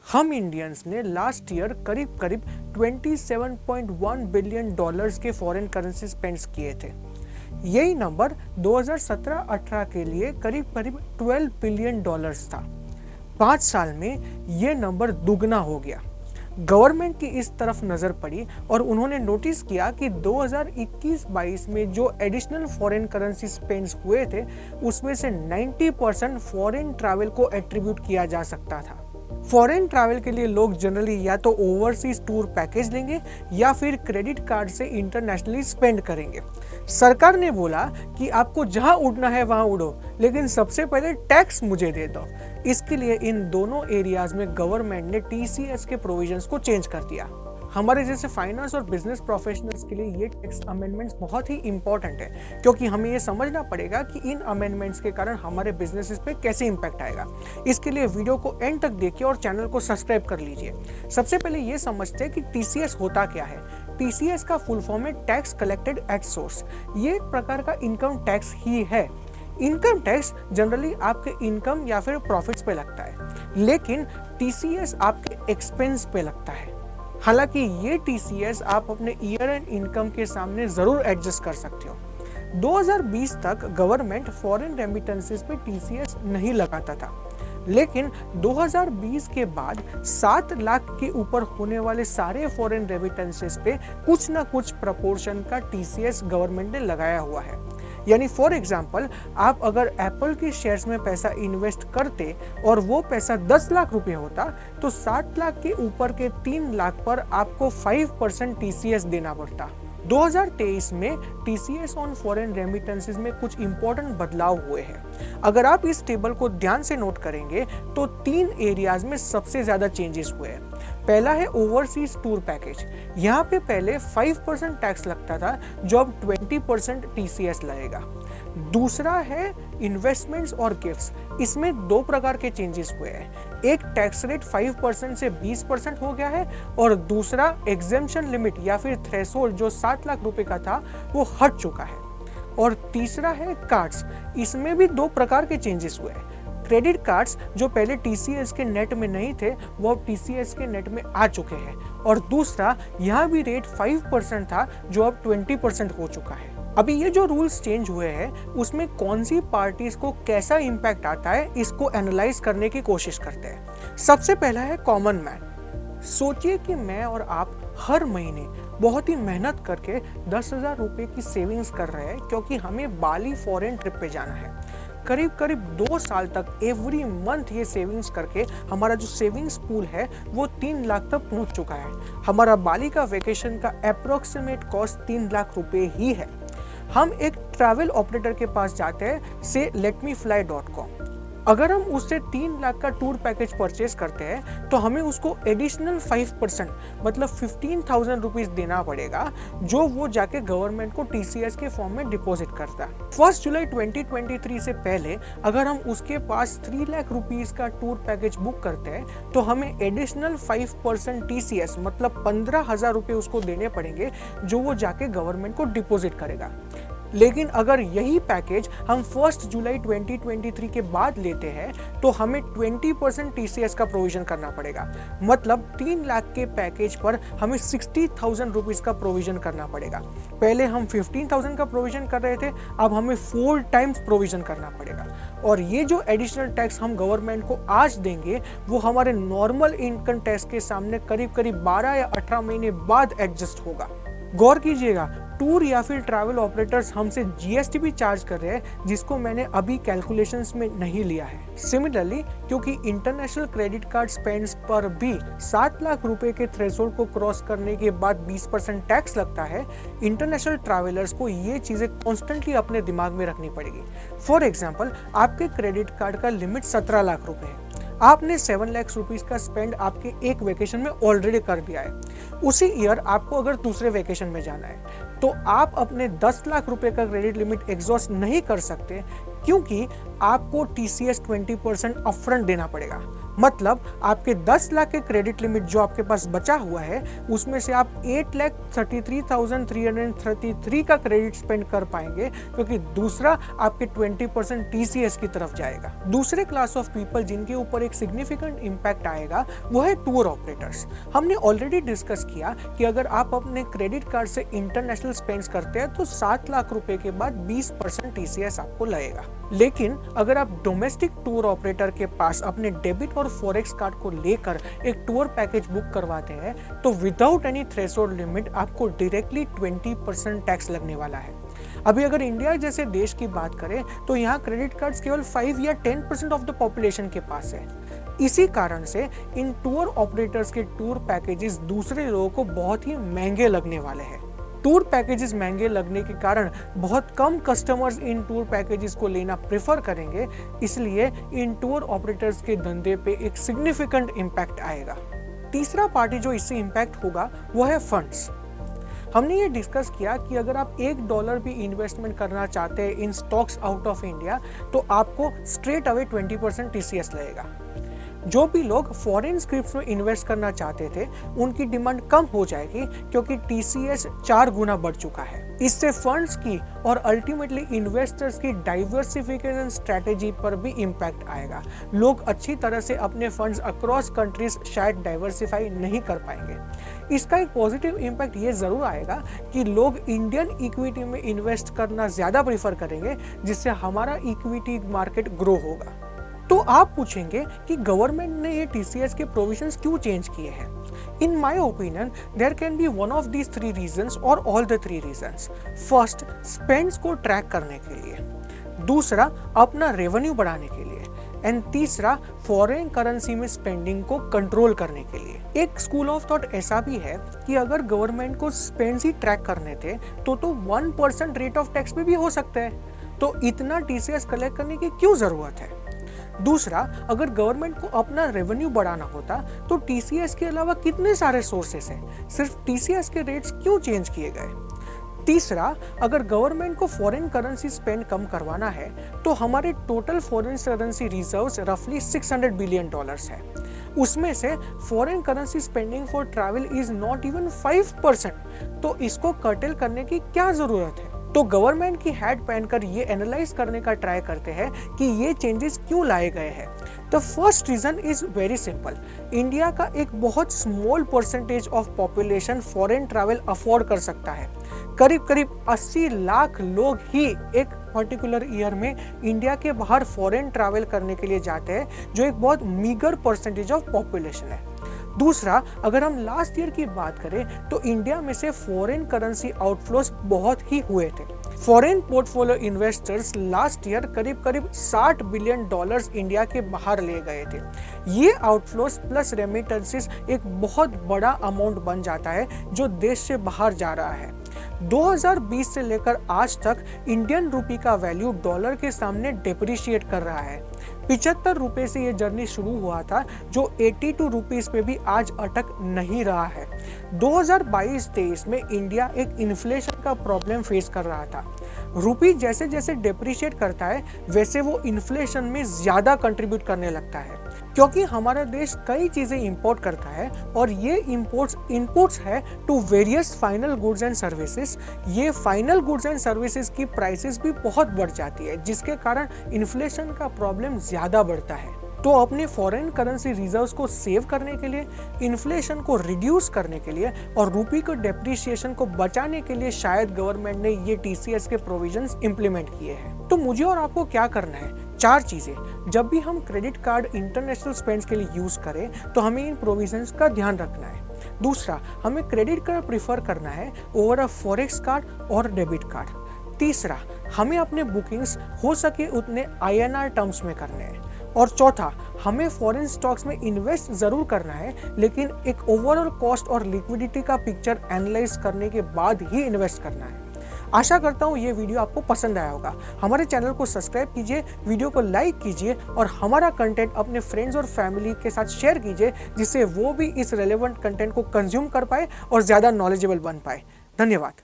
हम इंडियंस ने last year करीब करीब 27.1 बिलियन डॉलर्स के फॉरेन करेंसी स्पेंड्स किए थे। यही नंबर 2017-18 के लिए करीब करीब 12 बिलियन डॉलर्स था। 5 साल में ये नंबर दुगना हो गया। गवर्नमेंट की इस तरफ नज़र पड़ी और उन्होंने नोटिस किया कि 2021-22 में जो एडिशनल फॉरेन करेंसी स्पेंड्स हुए थे उसमें से 90% फॉरेन ट्रैवल को एट्रीब्यूट किया जा सकता था। फॉरेन ट्रैवल के लिए लोग जनरली या तो ओवरसीज टूर पैकेज लेंगे या फिर क्रेडिट कार्ड से इंटरनेशनली स्पेंड करेंगे। सरकार ने बोला कि आपको जहां उड़ना है वहां उड़ो, लेकिन सबसे पहले टैक्स मुझे दे दो। इसके लिए इन दोनों एरियाज में गवर्नमेंट ने टीसीएस के प्रोविजंस को चेंज कर दिया। हमारे जैसे फाइनेंस और बिजनेस प्रोफेशनल्स के लिए ये टैक्स अमेंडमेंट्स बहुत ही इंपॉर्टेंट है, क्योंकि हमें ये समझना पड़ेगा कि इन अमेंडमेंट्स के कारण हमारे बिजनेसेस पे कैसे इंपैक्ट आएगा। इसके लिए वीडियो को एंड तक देखिए और चैनल को सब्सक्राइब कर लीजिए। सबसे पहले ये समझते हैं कि टीसीएस होता क्या है। टीसीएस का फुल फॉर्म है टैक्स कलेक्टेड एट सोर्स। ये एक प्रकार का इनकम टैक्स ही है। इनकम टैक्स जनरली आपके इनकम या फिर प्रॉफिट्स पे लगता है, लेकिन टीसीएस आपके एक्सपेंस पे लगता है। हालांकि ये टीसीएस आप अपने ईयर एंड इनकम के सामने जरूर एडजस्ट कर सकते हो। 2020 तक गवर्नमेंट फॉरेन रेमिटेंसेस पे टीसीएस नहीं लगाता था, लेकिन 2020 के बाद 7 लाख के ऊपर होने वाले सारे फॉरेन रेमिटेंसेस पे कुछ ना कुछ प्रपोर्शन का टीसीएस गवर्नमेंट ने लगाया हुआ है। यानी फॉर एग्जाम्पल, आप अगर एप्पल के शेयर्स में पैसा इन्वेस्ट करते और वो पैसा 10 लाख रुपए होता, तो 7 लाख के ऊपर के 3 लाख पर आपको 5% टीसीएस देना पड़ता। 2023 में टीसीएस ऑन फॉरेन रेमिटेंसेस में कुछ इंपॉर्टेंट बदलाव हुए हैं। अगर आप इस टेबल को ध्यान से नोट करेंगे तो 3 एरियाज में सबसे ज्यादा चेंजेस हुए हैं। पहला है ओवरसीज टूर पैकेज। यहाँ पे पहले 5% टैक्स लगता था, जो अब 20% टीसीएस लगेगा। दूसरा है इन्वेस्टमेंट्स और गिफ्ट्स। इसमें 2 प्रकार के चेंजेस हुए हैं। एक टैक्स रेट 5% से 20% हो गया है और दूसरा एग्जेम्पशन लिमिट या फिर थ्रेशोल्ड जो 7 लाख रुपए का था वो हट चुका है। और तीसरा है कार्ड्स। इसमें भी 2 प्रकार के चेंजेस हुए हैं। क्रेडिट कार्ड्स जो पहले टीसीएस के नेट में नहीं थे वो अब टीसीएस के नेट में आ चुके हैं। और दूसरा, यहाँ भी रेट 5% था जो अब 20% हो चुका है। अभी ये जो रूल्स चेंज हुए हैं उसमें कौन सी पार्टीज को कैसा इंपैक्ट आता है, इसको एनालाइज करने की कोशिश करते हैं। सबसे पहला है कॉमन मैन। सोचिए कि मैं और आप हर महीने बहुत ही मेहनत करके 10,000 रुपए की सेविंग्स कर रहे हैं, क्योंकि हमें बाली फॉरेन ट्रिप पे जाना है। करीब करीब 2 साल तक एवरी मंथ ये सेविंग्स करके हमारा जो सेविंग्स पूल है वो 3 लाख तक पहुंच चुका है। हमारा बाली का वेकेशन का अप्रोक्सीमेट कॉस्ट 3 लाख रुपए ही है। हम एक ट्रैवल ऑपरेटर के पास जाते हैं से letmefly.com। अगर हम उससे 3 लाख का टूर पैकेज परचेज करते हैं तो हमें उसको एडिशनल 5% मतलब 15,000 रुपीज देना पड़ेगा, जो वो जाके गवर्नमेंट को टीसीएस के फॉर्म में डिपॉजिट करता है। 1 जुलाई 2023 से पहले अगर हम उसके पास 3 लाख रुपीज का टूर पैकेज बुक करते हैं तो हमें एडिशनल 5% टीसीएस मतलब 15,000 रुपए उसको देने पड़ेंगे, जो वो जाके गवर्नमेंट को डिपॉजिट करेगा। लेकिन अगर यही पैकेज हम 1 जुलाई 2023 के बाद लेते हैं तो हमें 20% टीसीएस का प्रोविजन करना पड़ेगा। मतलब 3 लाख के पैकेज पर हमें 60,000 रुपीज का प्रोविजन करना पड़ेगा। पहले हम 15,000 का प्रोविजन कर रहे थे, अब हमें 4 टाइम्स प्रोविजन करना पड़ेगा। और ये जो एडिशनल टैक्स हम गवर्नमेंट को आज देंगे वो हमारे नॉर्मल इनकम टैक्स के सामने करीब करीब 12 या 18 महीने बाद एडजस्ट होगा। गौर कीजिएगा, टूर या फिर ट्रैवल ऑपरेटर्स हमसे जीएसटी भी चार्ज कर रहे हैं, जिसको मैंने अभी कैलकुलेशंस में नहीं लिया है। सिमिलरली, क्योंकि इंटरनेशनल क्रेडिट कार्ड स्पेंड्स पर भी 7 लाख रुपए के थ्रेशोल्ड को क्रॉस करने के बाद 20% टैक्स लगता है, इंटरनेशनल ट्रैवलर्स को ये चीजें कॉन्स्टेंटली अपने दिमाग में रखनी पड़ेगी। फॉर एग्जाम्पल, आपके क्रेडिट कार्ड का लिमिट 17 लाख रुपए है। आपने 7 लाख रुपीज का स्पेंड आपके एक वेकेशन में ऑलरेडी कर दिया है। उसी ईयर आपको अगर दूसरे वेकेशन में जाना है तो आप अपने 10 लाख रुपए का क्रेडिट लिमिट एग्जॉस्ट नहीं कर सकते, क्योंकि आपको टीसीएस 20% अपफ्रंट देना पड़ेगा। मतलब आपके 10 लाख के क्रेडिट लिमिट जो आपके पास बचा हुआ है उसमें से आप 8,33,333 का क्रेडिट स्पेंड कर पाएंगे, क्योंकि दूसरा आपके 20% टीसीएस की तरफ जाएगा। दूसरे क्लास ऑफ पीपल जिनके ऊपर एक सिग्निफिकेंट इंपैक्ट आएगा वो है टूर ऑपरेटर्स। हमने ऑलरेडी डिस्कस किया कि अगर आप अपने क्रेडिट कार्ड से इंटरनेशनल स्पेंड्स करते हैं तो 7 लाख रुपए के बाद 20% टीसीएस आपको लगेगा। लेकिन अगर आप डोमेस्टिक टूर ऑपरेटर के पास अपने डेबिट और फॉरेक्स कार्ड को लेकर एक टूर पैकेज बुक करवाते हैं तो विदाउट एनी थ्रेशोल्ड लिमिट आपको डायरेक्टली 20% टैक्स लगने वाला है। अभी अगर इंडिया जैसे देश की बात करें तो यहाँ क्रेडिट कार्ड्स केवल 5 या 10% ऑफ द पॉपुलेशन के पास है। इसी कारण से इन टूर ऑपरेटर्स के टूर पैकेजेस दूसरे लोगों को बहुत ही महंगे लगने वाले हैं। टूर पैकेजेस महंगे लगने के कारण बहुत कम कस्टमर्स इन टूर पैकेजेस को लेना प्रेफर करेंगे, इसलिए इन टूर ऑपरेटर्स के धंधे पे एक सिग्निफिकेंट इम्पैक्ट आएगा। तीसरा पार्टी जो इससे इम्पैक्ट होगा वो है फंड्स। हमने ये डिस्कस किया कि अगर आप $1 भी इन्वेस्टमेंट करना चाहते हैं इन स्टॉक्स आउट ऑफ इंडिया तो आपको स्ट्रेट अवे 20% टीसीएस लगेगा। जो भी लोग फॉरेन स्क्रिप्ट्स में इन्वेस्ट करना चाहते थे उनकी डिमांड कम हो जाएगी, क्योंकि टीसीएस 4 गुना बढ़ चुका है। इससे फंड्स की और अल्टीमेटली इन्वेस्टर्स की डाइवर्सिफिकेशन स्ट्रेटेजी पर भी इम्पैक्ट आएगा। लोग अच्छी तरह से अपने फंड्स अक्रॉस कंट्रीज शायद डाइवर्सिफाई नहीं कर पाएंगे। इसका एक पॉजिटिव इम्पैक्ट ये जरूर आएगा कि लोग इंडियन इक्विटी में इन्वेस्ट करना ज्यादा प्रीफर करेंगे, जिससे हमारा इक्विटी मार्केट ग्रो होगा। तो आप पूछेंगे कि गवर्नमेंट ने ये टीसीएस के प्रोविजंस क्यों चेंज किए हैं? In my opinion there can be one of these 3 reasons और all the 3 reasons. First, spends को ट्रैक करने के लिए, दूसरा अपना रेवेन्यू बढ़ाने के लिए, एंड तीसरा फॉरेन करेंसी में स्पेंडिंग को कंट्रोल करने के लिए। एक स्कूल ऑफ थॉट ऐसा भी है कि अगर गवर्नमेंट को स्पेंड्स ही ट्रैक करने थे तो 1% रेट ऑफ टैक्स पे भी हो सकता है, तो इतना टीसीएस कलेक्ट करने की क्यों जरूरत है? दूसरा, अगर गवर्नमेंट को अपना रेवेन्यू बढ़ाना होता तो टीसीएस के अलावा कितने सारे सोर्सेस हैं, सिर्फ टीसीएस के रेट्स क्यों चेंज किए गए? तीसरा, अगर गवर्नमेंट को फॉरेन करेंसी स्पेंड कम करवाना है तो हमारे टोटल फॉरेन करेंसी रिजर्व्स रफली $600 बिलियन है। उसमें से foreign currency spending for travel is not even 5%, तो इसको कर्टेल करने की क्या जरूरत है? तो गवर्नमेंट की हैट पहनकर ये एनालाइज करने का ट्राई करते हैं कि ये चेंजेस क्यों लाए गए हैं। The first reason is very simple. India का एक बहुत small percentage of population foreign travel afford कर सकता है। करीब 80 लाख लोग ही एक पर्टिकुलर ईयर में इंडिया के बाहर फॉरेन ट्रैवल करने के लिए जाते हैं, जो एक बहुत मीगर परसेंटेज ऑफ पॉपुलेशन है। दूसरा, अगर हम लास्ट ईयर की बात करें तो इंडिया में से फॉरेन करेंसी आउटफ्लोस बहुत ही हुए थे। Foreign portfolio investors last year करीब $60 बिलियन इंडिया के बाहर ले गए थे। ये आउटफ्लोस प्लस रेमिटेंसेस एक बहुत बड़ा अमाउंट बन जाता है जो देश से बाहर जा रहा है। 2020 से लेकर आज तक इंडियन रूपी का वैल्यू डॉलर के सामने डेप्रिशिएट कर रहा है। 75 रुपए से ये जर्नी शुरू हुआ था, जो 82 रुपीस पे भी आज अटक नहीं रहा है। 2022-23 में इंडिया एक इन्फ्लेशन का प्रॉब्लम फेस कर रहा था। रुपी जैसे जैसे डेप्रिशिएट करता है वैसे वो इन्फ्लेशन में ज्यादा कंट्रीब्यूट करने लगता है, क्योंकि हमारा देश कई चीजें इंपोर्ट करता है और ये इनपुट्स है to various final goods and services. ये फाइनल गुड्स एंड सर्विसेज की प्राइसेस भी बहुत बढ़ जाती है, जिसके कारण इन्फ्लेशन का प्रॉब्लम ज्यादा बढ़ता है। तो अपने फॉरेन करेंसी रिजर्व्स को सेव करने के लिए, इन्फ्लेशन को रिड्यूस करने के लिए और रुपी को डेप्रिसिएशन को बचाने के लिए शायद गवर्नमेंट ने ये टीसीएस के प्रोविजंस इंप्लीमेंट किए हैं। तो मुझे और आपको क्या करना है? 4 चीजें। जब भी हम क्रेडिट कार्ड इंटरनेशनल स्पेंड्स के लिए यूज करें तो हमें इन प्रोविजंस का ध्यान रखना है। दूसरा, हमें क्रेडिट कार्ड प्रीफर करना है ओवर अ फॉरेक्स कार्ड और डेबिट कार्ड। तीसरा, हमें अपने बुकिंग्स हो सके उतने INR टर्म्स में करने हैं। और चौथा, हमें फॉरेन स्टॉक्स में इन्वेस्ट जरूर करना है, लेकिन एक ओवरऑल कॉस्ट और लिक्विडिटी का पिक्चर एनालाइज करने के बाद ही इन्वेस्ट करना है। आशा करता हूँ ये वीडियो आपको पसंद आया होगा। हमारे चैनल को सब्सक्राइब कीजिए, वीडियो को लाइक कीजिए और हमारा कंटेंट अपने फ्रेंड्स और फैमिली के साथ शेयर कीजिए, जिससे वो भी इस रेलेवेंट कंटेंट को कंज्यूम कर पाए और ज़्यादा नॉलेजेबल बन पाए। धन्यवाद।